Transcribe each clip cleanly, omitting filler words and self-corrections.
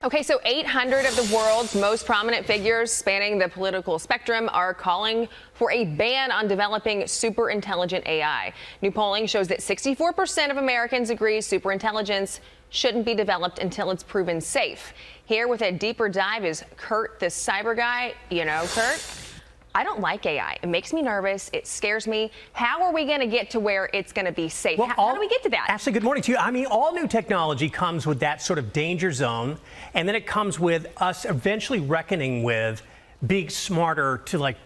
Okay, so 800 of the world's most prominent figures spanning the political spectrum are calling for a ban on developing superintelligent AI. New polling shows that 64% of Americans agree superintelligence shouldn't be developed until it's proven safe. Here with a deeper dive is Kurt, the cyber guy. You know, Kurt, I don't like AI. It makes me nervous. It scares me. How are we going to get to where it's going to be safe? Well, how do we get to that? Ashley, good morning to you. I mean, all new technology comes with that sort of danger zone, and then it comes with us eventually reckoning with being smarter to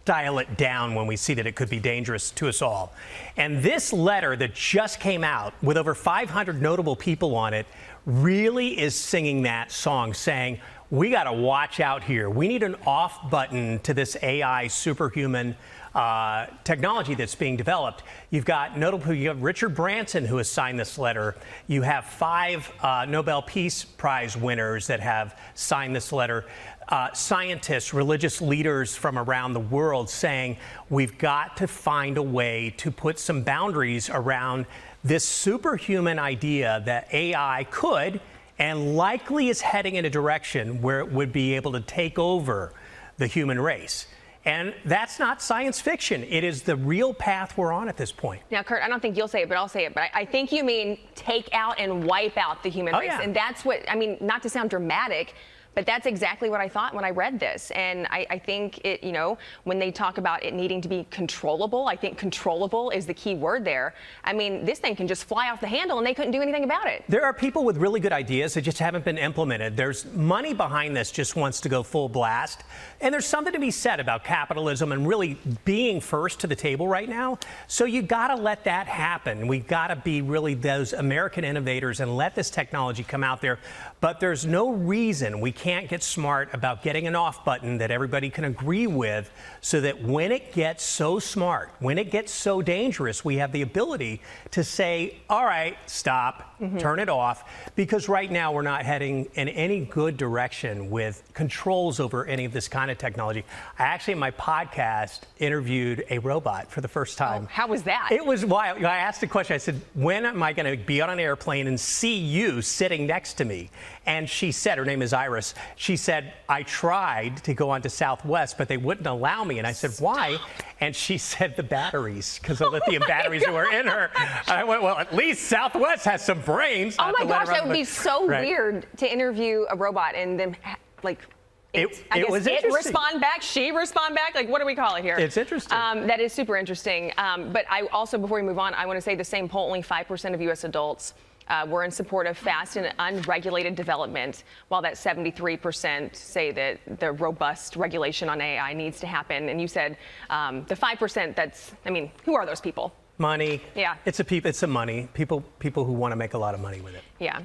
dial it down when we see that it could be dangerous to us all. And this letter that just came out with over 500 notable people on it really is singing that song, saying, we got to watch out here. We need an off button to this AI superhuman technology that's being developed. You've got notable, you have Richard Branson, who has signed this letter. You have 5 Nobel Peace Prize winners that have signed this letter. Scientists, religious leaders from around the world saying we've got to find a way to put some boundaries around this superhuman idea that AI could and likely is heading in a direction where it would be able to take over the human race. And that's not science fiction. It is the real path we're on at this point. Now, Kurt, I don't think you'll say it, but I'll say it. But I think you mean take out and wipe out the human race. Yeah. And that's what, I mean, not to sound dramatic, but that's exactly what I thought when I read this. And I think it, you know, when they talk about it needing to be controllable, I think controllable is the key word there. I mean, this thing can just fly off the handle and they couldn't do anything about it. There are people with really good ideas that just haven't been implemented. There's money behind this just wants to go full blast. And there's something to be said about capitalism and really being first to the table right now. So you got to let that happen. We've got to be really those American innovators and let this technology come out there. But there's no reason we can't get smart about getting an off button that everybody can agree with so that when it gets so smart, when it gets so dangerous, we have the ability to say, all right, stop, turn it off, because right now we're not heading in any good direction with controls over any of this kind of technology. I actually, in my podcast, interviewed a robot for the first time. Oh, how was that? It was wild. I asked the question, I said, when am I going to be on an airplane and see you sitting next to me? And she said, her name is Iris, she said, I tried to go onto Southwest, but they wouldn't allow me. And I said, why? And she said, the batteries, because the lithium batteries that were in her. And I went, well, at least Southwest has some brains. Oh my gosh, that would be so weird to interview a robot and then, like, it was interesting. It respond back, she respond back. Like, what do we call it here? It's interesting. That is super interesting. But I also, before we move on, I want to say the same poll, only 5% of U.S. adults were in support of fast and unregulated development, while that 73% say that the robust regulation on AI needs to happen. And you said the 5%, that's, I mean, who are those people? Money. Yeah. It's some money. People who want to make a lot of money with it. Yeah.